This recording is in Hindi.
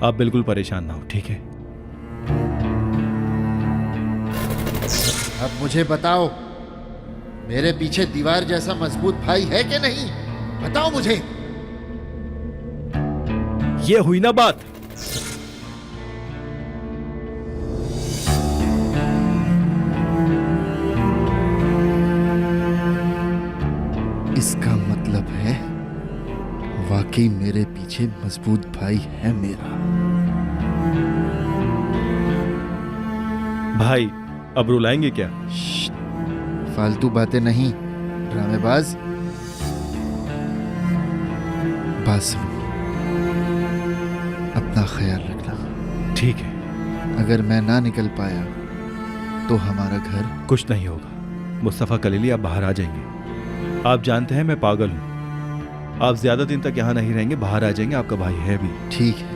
आप बिल्कुल परेशान ना हो, ठीक है? अब मुझे बताओ, मेरे पीछे दीवार जैसा मजबूत भाई है कि नहीं? बताओ मुझे। ये हुई ना बात। इसका मतलब है वाकई मेरे पीछे मजबूत भाई है मेरा। भाई अब रुलाएंगे क्या? फालतू बातें नहीं, ड्रामेबाज। बात सुनो, अपना ख्याल रखना। ठीक है। अगर मैं ना निकल पाया तो हमारा घर। कुछ नहीं होगा मुस्तफा कलीली, आप बाहर आ जाएंगे। आप जानते हैं मैं पागल हूं। आप ज्यादा दिन तक यहां नहीं रहेंगे, बाहर आ जाएंगे। आपका भाई है भी। ठीक है।